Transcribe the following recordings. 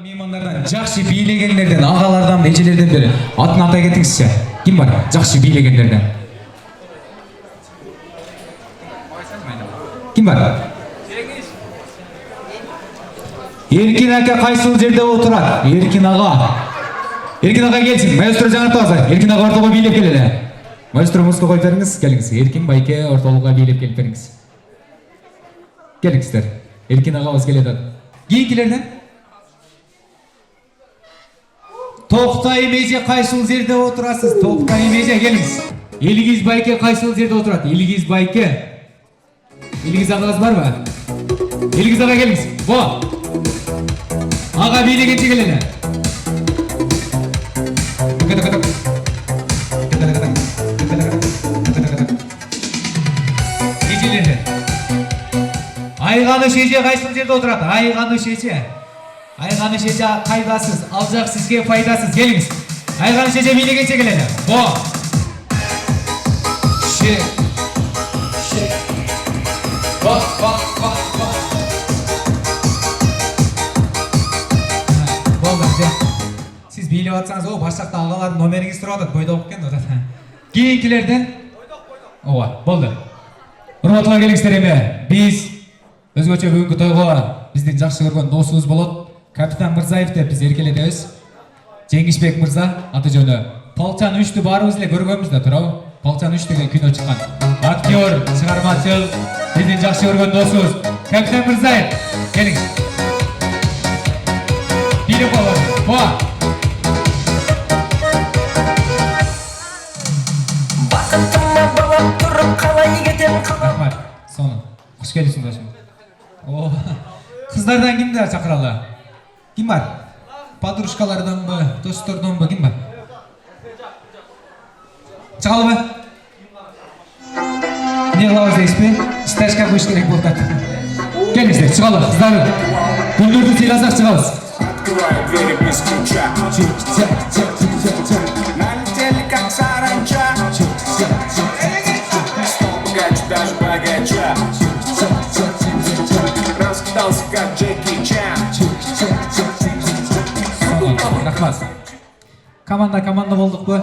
меймандардан жакшы бийлегендерден, агалардан, эжелерден бери атын атай кетиңизчи. Ким бар? Жакшы бийлегендерден. Ким бар? Эркин ака кайсыл жерде отурат? Эркин ага. Эркин ага келсин. Маэстро жаңыртабыз. Эркин ага ортого бийлеп келели. Маэстро музыка коюп бериңиз, келиңиз. Эркин байке ортолугга бийлеп келип бериңиз. Келиңиздер. Эркин агабыз келет. Кийинкилерден? Токтай меже кайсыл жерде отурасыз? Токтай меже келиңиз. Элгиз байке кайсыл жерде отурат? Элгиз байке. Элгиз агабыз барбы? Элгиз ага келиңиз. Бо. Ага бийлегенче келели. Эжелери. Айганы шеже кайсыл жерде отурат? Айганы шеже. Айганы шеже кайдасыз? Ал жак сизге пайдасыз. Келиңиз. Айганы шеже бийлегенче келели. Бо. Ше. Ше. Ба. Siz biylеп атсаңыз, о, башакта агалардын номериңиз туруп атат, бойдок экен да. Кийинкилерден? Ооба, болду. Урматтуулар келиңиздер эми. Биз өзгөчө бүгүнкү тойго биздин жакшы көргөн досубуз болот. Капитан Мырзаев деп биз эркеледебиз. Жеңишбек мырза, аты жөнү. Полчан 3-тү баарыбыз эле көргөнбүз да, туурабы? Полчан 3 деген күнөө чыккан. Актер, чыгармачыл, биздин жакшы көргөн досубуз Капитан Мырзаев. Келиңиз. Бийлеп коелу. Бо. Рахмат. Соны. Куш келипсиң досум. О. Кыздардан кимди чакыралы? Ким бар? Подружкаларданбы, достордонбу, ким бар? Чыгалбы? Не кылабыз дейсизби? Стажка коюш керек болуп атат. Келиңиздер, чыгалы, кыздар. Күндөрдү сыйласак чыгабыз. Открывай двери без ключа. Налетели как саранча. Стол богаче, даже богача. Раскидался как Джеки Чан. Рахмат. Команда болдукпу?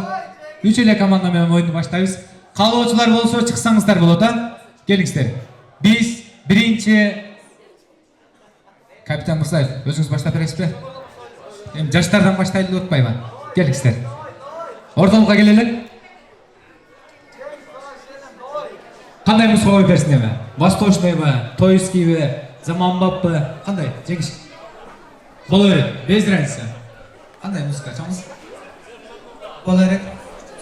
3 эле команда менен оюнду баштайбыз. Каалоочулар болсо чыксаңыздар болот, а? Келиңиздер. Биз биринчи Капитан Мырзаев, өзүңүз баштап бересизби? Эми жаштардан баштайлы деп атпайбы? Келиңиздер. Ортолукка келели. Кандай музыка коюп берсин эми? Восточныйбы, тойскийби, заманбаппы? Кандай? Жеңиш. Боло берет, без разницы. Кандай музыка чамыз? Боло берет.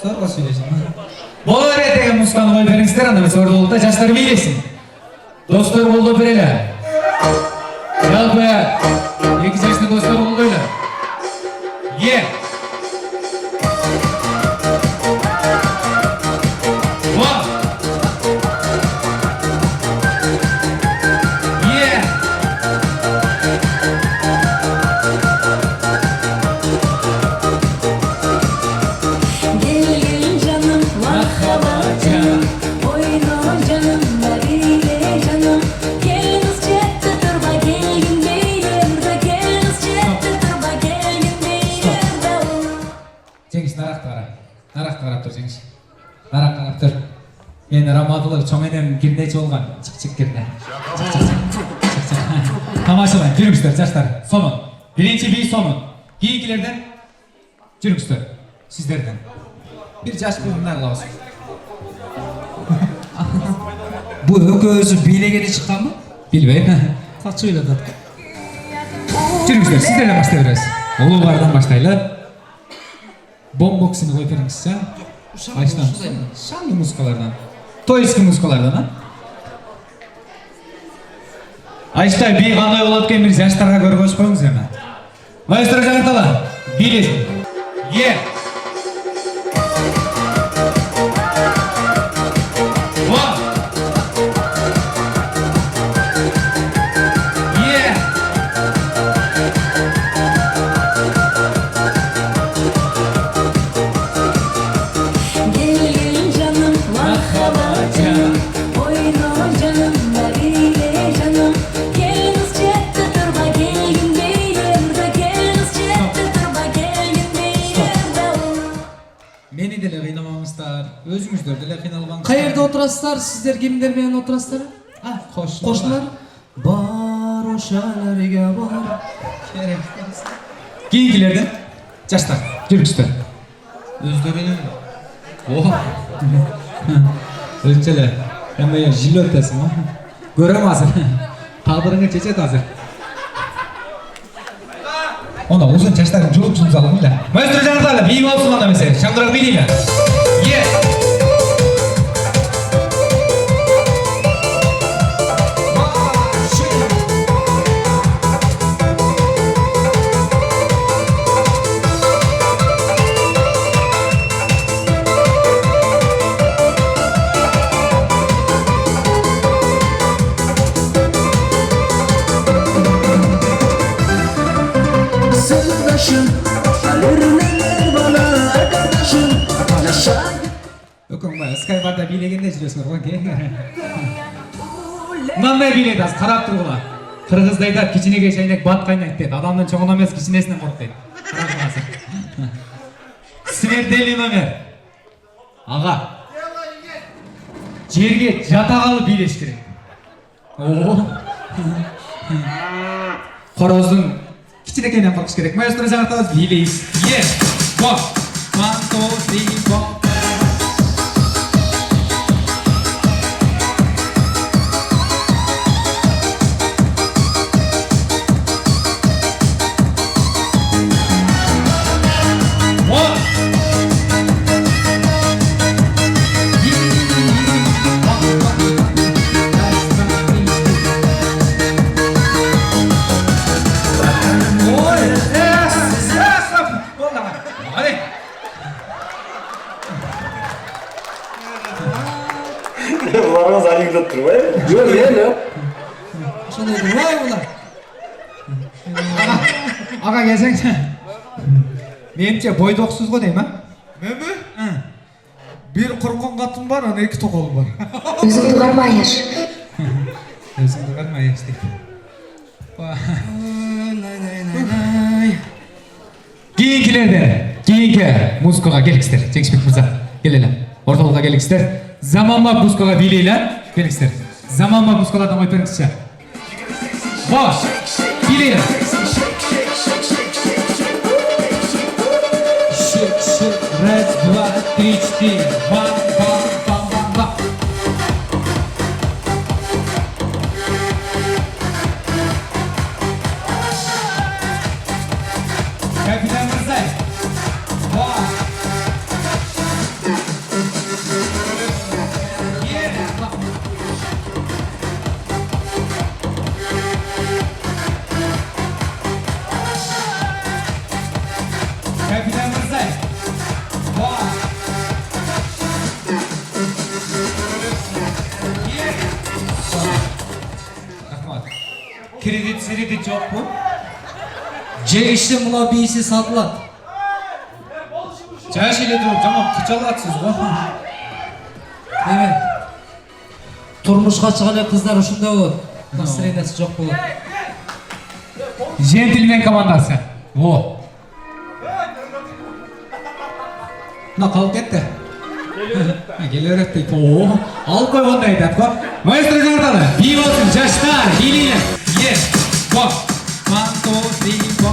Сорго сүйлөсүң. Боло берет деген музыканы коюп бериңиздер, анда биз ортолукта жаштар бийлесин. Достор колдоп берели. Жалпы, 2 жашты достор колдойлу. Е. Мен рамадылар чоңенен кирдечи болгон. Чык кирде. Тамашалайын, жүрүңүздөр жаштар. Сонун. Биринчи бий сонун. Кийинкилерден жүрүңүздөр. Сиздерден. Бир жаш буюмдар кылабыз. Бу экөөсү бийлегени чыкканбы? Билбейм. Качып ыйлатат. Жүрүңүздөр, сиздерден баштай беребиз. Улуулардан баштайлы. Бомбоксини коюп бериңизчи. Айштан. Шаңды музыкалардан. Тойский музыкалардан, а? Айштай бий кандай болот экен бир жаштарга көргөзүп коюңуз эми. Маэстро жаңырталы. Бийлесин. Е. Canım, geliniz çekti turba, gelin beyler de gelin Ошолар өзүңүздөр деле кыйналбаңыздар. Каерде отурасыздар? Сиздер кимдер менен отурасыздар? Кошуналар. Бар ошаларга бар. Керек. Кийинкилерден жаштар, жүргүчтөр. Өздөрүнүн өзүнчө эле эме жил өтөсүң го. Көрөм азыр. Тагдырыңы чечет азыр. Ona uzun çeşitlerin çoluk sunsalım ile. Maestro Canat'la bir olsun ona mesela. Şandırak biliyle. Yes. Sırdaşım, alırlar bana arkadaşım. Alaşağı. Öküm baya Skybar'da bilegende жүрөсүңөр го ке. Мындай билет аз карап тургула. Кыргызда айтат кичинеге чайнек бат кайнайт дейт. Адамдын чоңуна эмес кичинесинен корк дейт. Смертельный номер. Ага. Жерге жата калып бийлеш керек. Короздун кичинекейинен коркуш керек. Маэстро Жанатабыз бийлейбиз. Yes. Go. 1, 2, 3, go. Ularımız anekdot durmayı. Yok ne? Şunday durmay bular. Ага келсеңчи. Менимче бойдоксуз го дейм, а? Менби? Bir korkon katım var, ana iki tokolum var. Өзіңді қармайыр. Өзүңдү кармай эстейт. Кийинки музыкага келиңиздер. Жеңишбек мырза, кел эле. Ортолукка келиңиздер. Заманбап музыкага бийлейле. Келиңиздер. Заманбап музыкалардан коюп бериңизчи. Бош. Бийлейле. Раз, два, три, четыре. Бам, бам, бам, бам, бам. Капитан Мырзай. Бам. Капитан Мырзай. Бам. Рахмат. Кредит жок бу? Жегişte mına biyisi satılат. Жаш эле туруп жаман кычалатсыз го. Evet. Turmuşqa çıkan kızlar uşunda olur. Настроениясы жоқ болот. Джентльмен командасы. Во. Мына калып кетти. Келерет дейт. О, алып койгондой айтат го. Маэстро Жанаталы, бий болсун жаштар, бийлейле. Yes. Go. 1, 2, 3, go.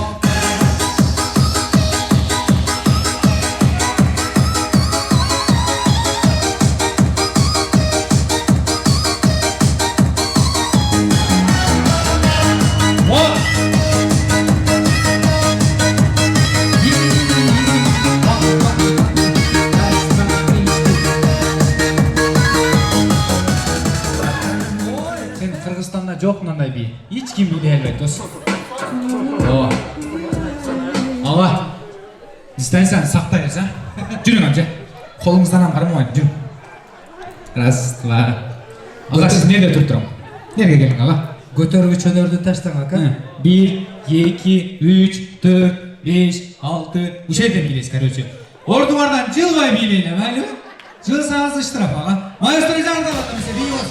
Кыргызстанда жок мындай бий. Эч ким бийлей албайт дос. О. Ала. Дистанцияны сактайбыз, а? Жүрүң амжа. Колуңуздан ам кармабайын, жүрүң. Раз, два. Ага, сиз неде туруп турам? Нерге келиң, ага? Götörgüç önördü taştan aka. 1, 2, 3, 4, 5, 6. Ушул жерден бийлейсиз, короче. Ордуңардан жылбай бийлейле, майлыбы? Жылсаңыз штраф, ага. Маэстро Жанаталы, бий болсун.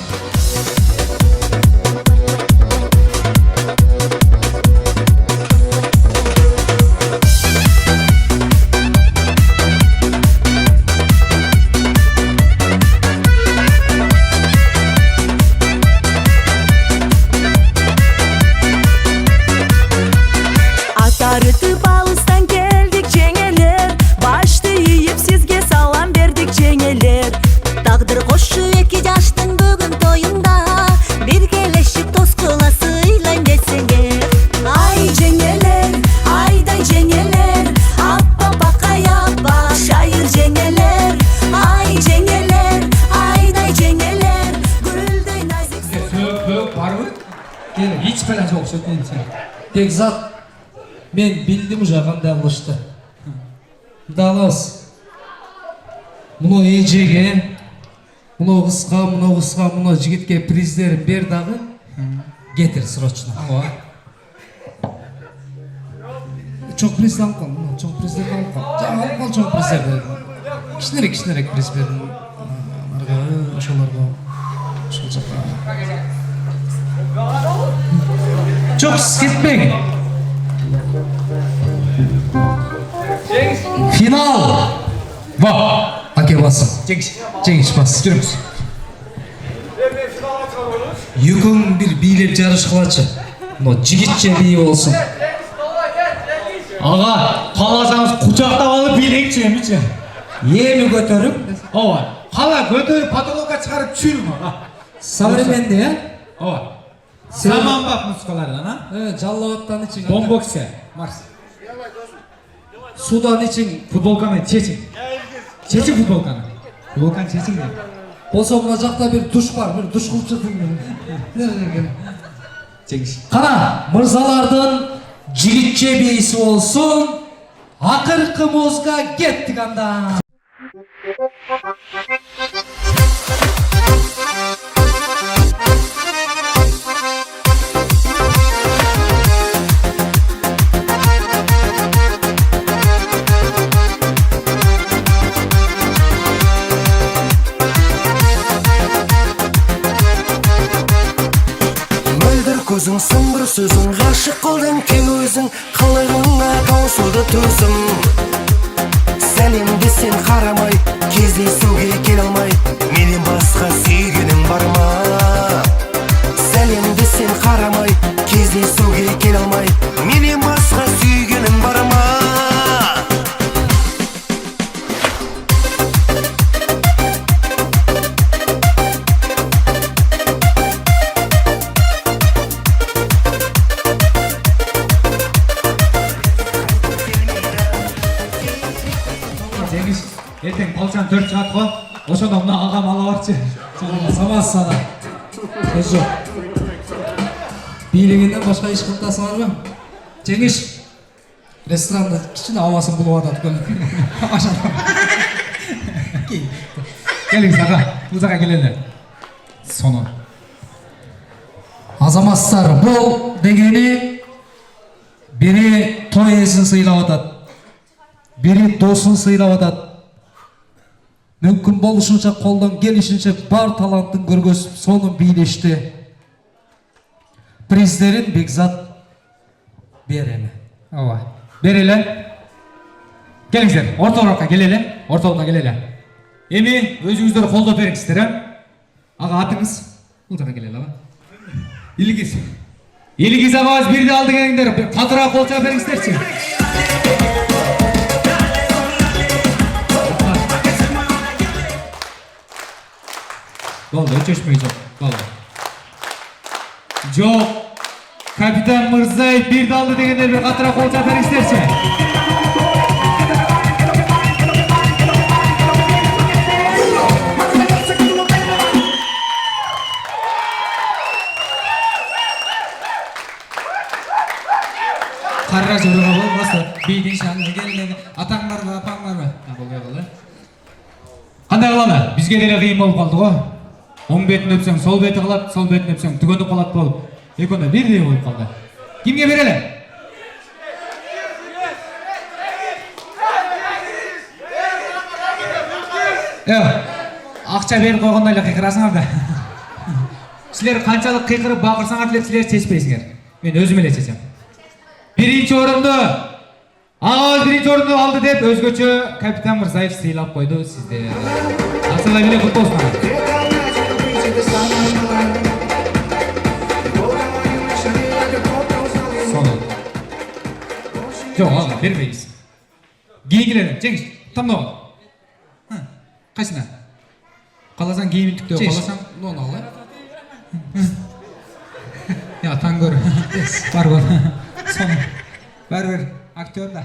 көрсөтейин сен. Бекзат, мен билдим уже кандай кылышты. Далас. Муну эжеге, муну кызга, муну жигитке приздерин бер дагы. Кетир срочно. Ооба. Чоң приз алып кал, муну чоң приздерди алып кал. Жана алып кал чоң приздерди. Кичинерек приз бердим. Ошолорго. Ошол жака. Çok siz gitmeyin. Final. Va. Ake basın. Cengiz bas. Жүріңіз. Yükün bir biylep yarış kılaçı. No jigitçe biyi olsun. Ağa, қаласаңыз құшақтап алып билейікші емейші. Yemi götürüp Ооба. Қала көтеріп потолокқа шығарып түсірім аға. современный ya. Ооба. Заманбап нұсқалардан, а? Жаллаваттан için. Бомбоксе. Марс. Sudan için. Футболканы чечің. Чечің футболканы. Футболканы чечің де. Bolsa mına jakta bir duş var. Bir duş kılıp çıktın. Чеңіш. Kana mırzalardan jigitçe biyisi olsun. Akırkı muzga gettik anda. Көзің сыңғыр сөзің ғашық қылдың кең өзің қылығыңа таусылды төзім сәлемді сен қарамай кездесуге келе алмай менен басқа сүйгенің бар ма сәлемді сен қарамай кездесуге келе алмай менен басқа сүйгенің бар ма Cengiz, ертең қалсаң 4 шығады ғой. Ошондо мына ағам ала барчы. Самас sana. Söz yok. Biylігінен başka iş kıltası var mı? Cengiz. Restoranda kişinin havasını bulup atat gönül. Келіңіз аға, бұл жаққа келелер. Соны. Azamazlar bu degeni biri toy iesini sıylap atat. Biri dosun sıylap atat. Mümkün boluşunca koldan gelişince bar talantın görgösüp sonun biylişti. Prizlerin Bекзат beremi. Ооба. Береле. Келіңіздер, орталыққа келеле. Эми өзүңүздөр колдоп бериңиздер, а? Ага атыңыз. Бул жака келеле, аба. Илгиз агабыз бирди алды келиңдер. Катыраак кол чап бериңиздерчи. Болду, өчөшмөй жок. Болду. Жок. Капитан Мырзаев бирди алды дегендер бир катыраак кол чап бериңиздерчи. Карра жорога болбосо бийдин шаны келмеди. Атаң барбы, апаң барбы? Болбой калды. Кандай кылалы? Бизге деле кыйын болуп калды го. Оң бетин өпсөң, сол бети кылат, сол бетин өпсөң, түгөнүп калат болуп. Экөөнө бирдей болуп калды. Кимге береле? Акча берип койгондой эле кыйкырасыңар да. Силер канчалык кыйкырып бакырсаңар деле силер чечпейсиңер. Мен өзүм эле чечем. Birinci orundu. Ağız birinci orundu aldı deyip özgöçü Kapitan Mırzaev sыйлап koydu sizde. Asılda bile kutlu olsun. Sonu. Yok ağa vermeyiz. Giyingilelim. Cengiz tam da o. Kaçına? Kalasan giyimintik diyor. Kalasan Ne onu alay? ya tangör. Var var. Sonu. Ver aktör da.